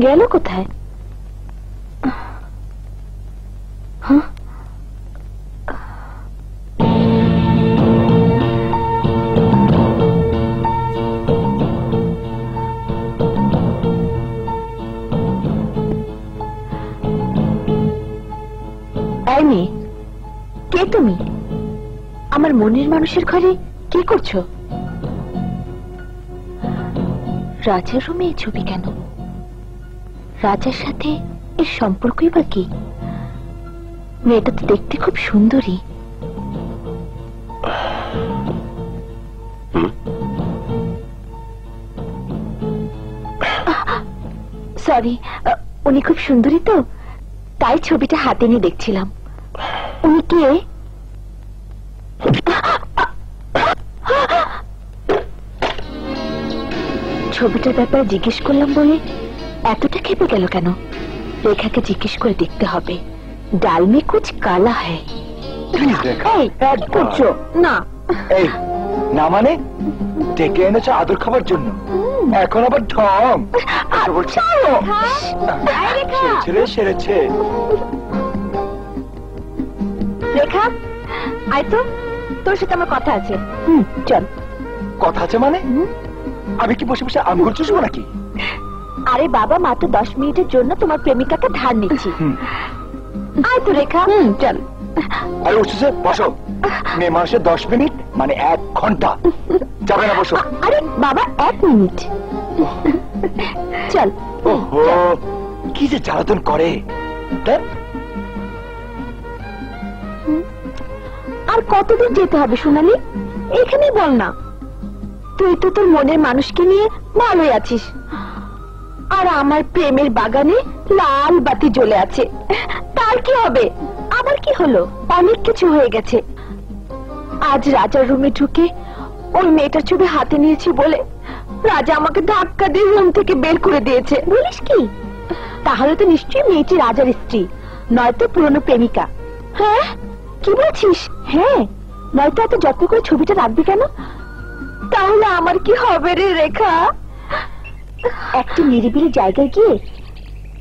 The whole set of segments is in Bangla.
গেল কোথায়? হ্যাঁ, কে তুমি? আমার মনের মানুষের ঘরে কি করছো? রাজার রুমে এই ছবি কেন? রাজার সাথে এর সম্পর্কই বা কি? মেয়েটা তো দেখতে খুব সুন্দরী। সরি, উনি খুব সুন্দরী তো, তাই ছবিটা হাতে নিয়ে দেখছিলাম। উনি কে? ছবিটার ব্যাপারে জিজ্ঞেস করলাম বলে এতটা খেপে গেল কেন? রেখাকে জিজ্ঞেস করে দেখতে হবে। ডাল মে কুছ কালা হ্যায়। করছো না? এই না মানে ডেকে এনেছো আদর খাবার জন্য, এখন আবার ঢং সেরেছে। রেখা, আয় তো, তোর সাথে আমার কথা আছে। চল। কথা আছে মানে? আমি কি বসে বসে আঙ্গুর চুষবো নাকি? আরে বাবা, মাত্র 10 মিনিটের জন্য তোমার প্রেমিকাকে ধার নিচ্ছি। আয় তো রেখা। চল। আরে উঠছে, বসো। মেয়ে মানুষের 10 মিনিট মানে 1 ঘন্টা। যাবে না, বসো। আরে বাবা, 1 মিনিট। চল। ওহো, কি যে জ্বালাতন করে। আর কতদিন যেতে হবে সোনালি? এখানেই বল না। তুই তো তোর মনের মানুষকে নিয়ে ভালোই আছিস, আর আমার প্রেমের বাগানে লাল বাতি জ্বলে আছে। তার কি হবে? আবার কি হলো? অনেক কিছু হয়ে গেছে। আজ রাজার রুমে ঢুকে ওই মেয়েটার ছবি হাতে নিয়েছি বলে রাজা আমাকে ধাক্কা দিয়ে রুম থেকে বের করে দিয়েছে। বলিস কি? তাহলে তো নিশ্চয়ই মেয়েটি রাজার স্ত্রী, নয়তো পুরনো প্রেমিকা। হ্যাঁ, কি বলছিস? হ্যাঁ, নয়তো এত যত্ন করে ছবিটা রাখবি কেন? তাহলে আমার কি হবে রে রেখা? একটা নিরিবিলি জায়গায় গিয়ে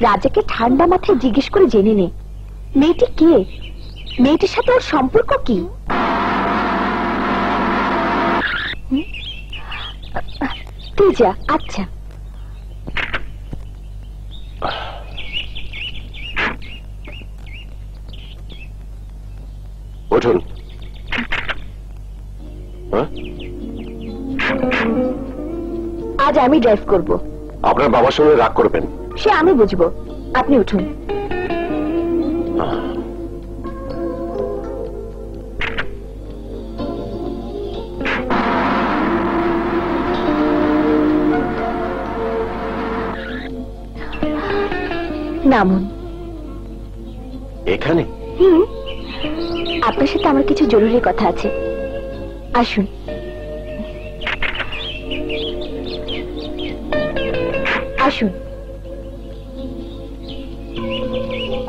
রাজাকে ঠান্ডা মাথায় জিজ্ঞেস করে জেনে নে মেয়েটি কে, মেয়েটির সাথে ওর সম্পর্ক কি। তুই যা। আচ্ছা। উঠুন। আজ আমি ড্রাইভ করব। আপনার বাবার সঙ্গে রাগ করবেন? সে আমি বুঝবো, আপনি উঠুন। নামুন। এখানে? আপনার সাথে আমার কিছু জরুরি কথা আছে, আসুন। আসুন।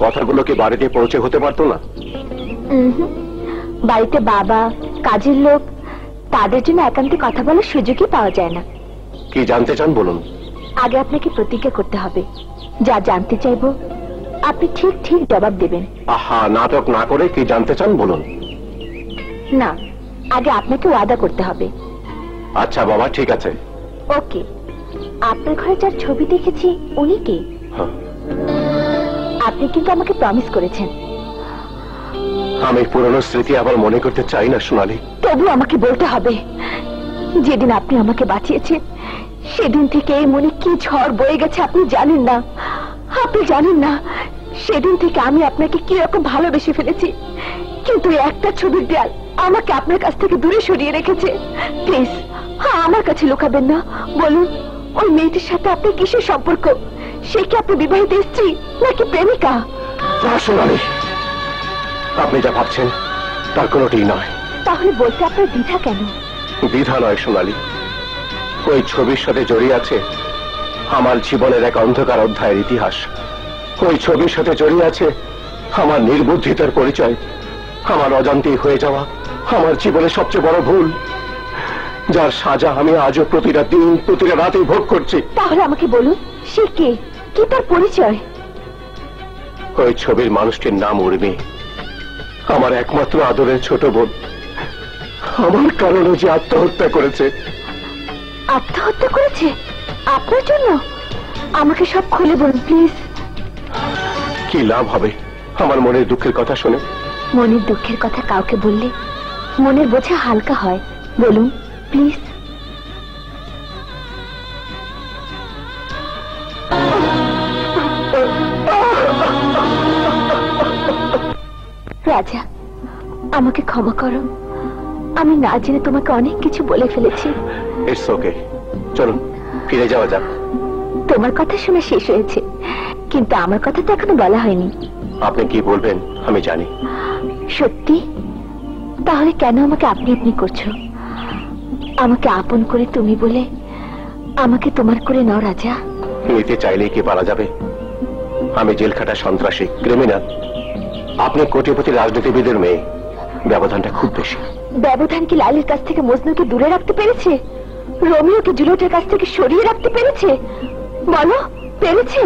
কথাগুলো কি বাড়িতে পৌঁছে হতে পারতো না? বাড়িতে বাবা, কাজের লোক, তাদের জন্য একান্তে কথা বলার সুযোগই পাওয়া যায় না। কি জানতে চান বলুন। আগে আপনাকে প্রতিজ্ঞা করতে হবে, যা জানতে চাইবো আপনি ঠিক ঠিক জবাব দেবেন। আহা, নাটক না করে কি জানতে চান বলুন। না, আগে আপনাকে ওয়াদা করতে হবে। আচ্ছা বাবা, ঠিক আছে। ওকে। আপনার ঘরে যার ছবি দেখেছি উনি কে? আপনি কিন্তু আমাকে প্রমিস করেছেন। আমি পুরনো স্মৃতি আবার মনে করতে চাই না সোনালি। তবু আমাকে বলতে হবে, যেদিন আপনি আমাকে বাঁচিয়েছেন সেদিন থেকে এই মনে কি ঝড় বয়ে গেছে আপনি জানেন না। আপনি জানেন না সেদিন থেকে আমি আপনাকে কি রকম ভালোবেসে ফেলেছি, কিন্তু একটা ছবির দেয়াল আমাকে আপনার কাছ থেকে দূরে সরিয়ে রেখেছে। প্লিজ আমার কাছে লুকাবেন না। বলুন, ওই মেয়েটির সাথে আপনার কিসের সম্পর্ক? সে কি আপনি বিবাহিত স্ত্রী নাকি প্রেমিকা? সোনালি, আপনি যা ভাবছেন তার কোনোটি নয়। তাহলে বলতে আপনার দ্বিধা কেন? দ্বিধা নয় সোনালি, ওই ছবির সাথে জড়িয়ে আছে আমার জীবনের এক অন্ধকার অধ্যায়ের ইতিহাস। ওই ছবির সাথে জড়িয়ে আছে আমার নির্বুদ্ধিতার পরিচয়, আমার অজান্তেই হয়ে যাওয়া আমার জীবনের সবচেয়ে বড় ভুল, যার সাজা আমি আজও প্রতিটা দিন প্রতিটা রাতে ভোগ করছি। তাহলে আমাকে বলুন, সে কে? কি তার পরিচয়? ওই ছবির মানুষটির নাম উর্মি, আমার একমাত্র আদরের ছোট বোন। আমার কারণে যে আত্মহত্যা করেছে। আত্মহত্যা করেছে আপনার জন্য? আমাকে সব খুলে বলুন প্লিজ। কি লাভ হবে আমার মনের দুঃখের কথা শুনে? মনের দুঃখের কথা কাউকে বললে মনের বোঝা হালকা হয়। বলুন প্লিজ। রাজা, আমাকে ক্ষমা করো। আমি না জেনে তোমাকে অনেক কিছু বলে ফেলেছি। ইটস ওকে, চলুন ফিরে যাওয়া যাক। তোমার কথা শোনা শেষ হয়েছে, কিন্তু আমার কথা তো এখনো বলা হয়নি। আপনি কি বলবেন আমি জানি। সত্যি? তাহলে কেন আমাকে আপনি আপনি করছো? আমাকে আপন করে তুমি বলে আমাকে তোমার করে নাও রাজা। নিতে চাইলেই কি পারা যাবে? আমি জেলখাটা সন্ত্রাসী, ক্রিমিনাল। আপনি কোটিপতি রাজনীতিবিদের মেয়ে। ব্যবধানটা খুব বেশি। ব্যবধান কি লালের কাছ থেকে মজনুকে দূরে রাখতে পেরেছে? রোমিওকে জুলিয়েটের কাছ থেকে সরিয়ে রাখতে পেরেছে? বলো, পেরেছে?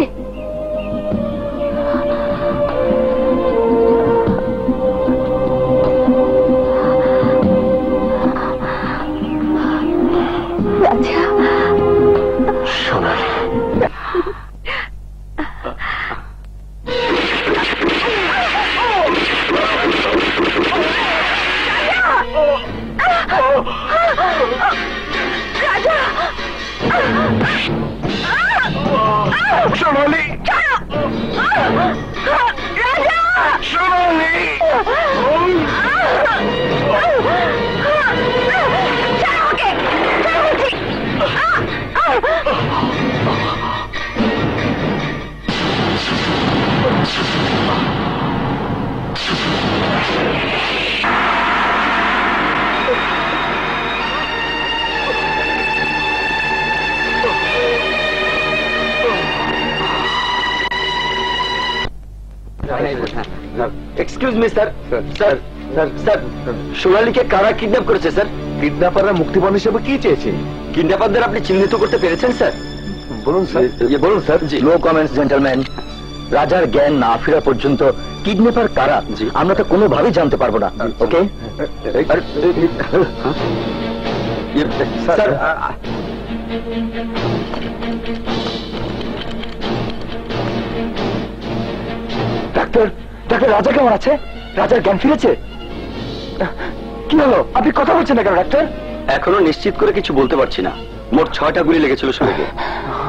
Raja, Sonali, Sonali, Sonali, excuse me sir. Sir sir sir সোনালীকে কারা কিডন্যাপ করেছে স্যার? কিডন্যাপাররা মুক্তিপণ হিসেবে কি চেয়েছে? কিডন্যাপারদের আপনি চিহ্নিত করতে পেরেছেন স্যার? বলুন স্যার। বলুন স্যার। জি। No comments gentleman. রাজার জ্ঞান না ফেরা পর্যন্ত কিডন্যাপার কারা আমরা তো কোনোভাবেই জানতে পারবো না। ওকে স্যার, ডাক্তার, ডাক্তার রাজা কেমন আছে? রাজার জ্ঞান ফিরেছে? কি হলো? আপনি কথা বলছেন না কেন ডাক্তার? এখনো নিশ্চিত করে কিছু বলতে পারছি না। মোট 6টা গুলি লেগেছিল শরীরে,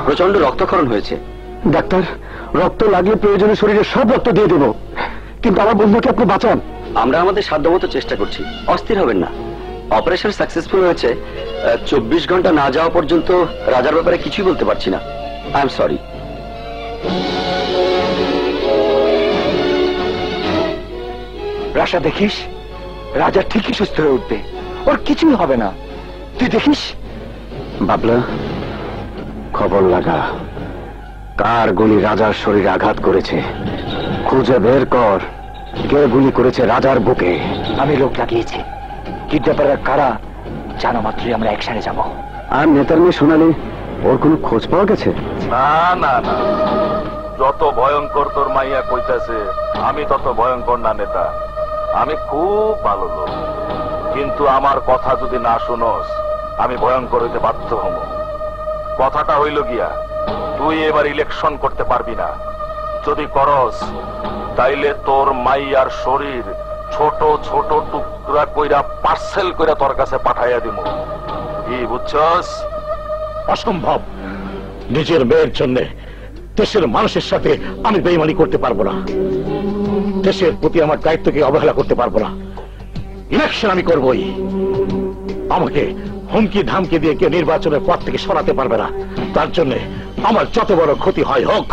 প্রচন্ড রক্তক্ষরণ হয়েছে। ডাক্তার, রক্ত লাগলে প্রয়োজনে শরীরে সব রক্ত দিয়ে দেব, কিন্তু আমার বন্ধুকে আপনি বাঁচান। আমরা আমাদের সাধ্যমতো চেষ্টা করছি, অস্থির হবেন না। অপারেশন সাকসেসফুল হয়েছে। 24 ঘন্টা না যাওয়া পর্যন্ত রাজার ব্যাপারে কিছুই বলতে পারছি না। I am sorry. রাশা, দেখিস রাজা ঠিকই সুস্থ হয়ে উঠবে, ওর কিছুই হবে না, তুই দেখিস। বাবলা, খবর লাগা, কার গুলি রাজার শরীরে আঘাত করেছে খুঁজে বের কর। কে গুলি করেছে রাজার বুকে? আমি লোক লাগিয়েছি। কিডন্যাপাররা কারা জানা মাত্রই আমরা একসাথে যাব। আর নেতার মেয়ে সোনালি, ওর কোনো খোঁজ পাওয়া গেছে? না না না, যত ভয়ঙ্কর তোর মাইয়া কইতাছে আমি তত ভয়ঙ্কর না নেতা। আমি খুব ভালো লোক, কিন্তু আমার কথা যদি না শুনোস আমি ভয়ঙ্কর হইতে বাধ্য হব। কথাটা হইল গিয়া, তুই এবার ইলেকশন করতে পারবি না। যদি করস তাইলে তোর মাইয়ার শরীর ছোট ছোট টুকরা কইরা পার্সেল কইরা তোর কাছে পাঠাইয়া দিব। কি বুঝছস? অসম্ভব। নিজের মেয়ের জন্য দেশের মানুষের সাথে আমি বেইমানি করতে পারবো না। দেশের প্রতি আমার দায়িত্বকে অবহেলা করতে পারবো না। ইলেকশন আমি করবই। আমাকে হুমকি ধামকি দিয়ে কেউ নির্বাচনের পথ থেকে সরাতে পারবে না। তার জন্য আমার যত বড় ক্ষতি হয় হোক,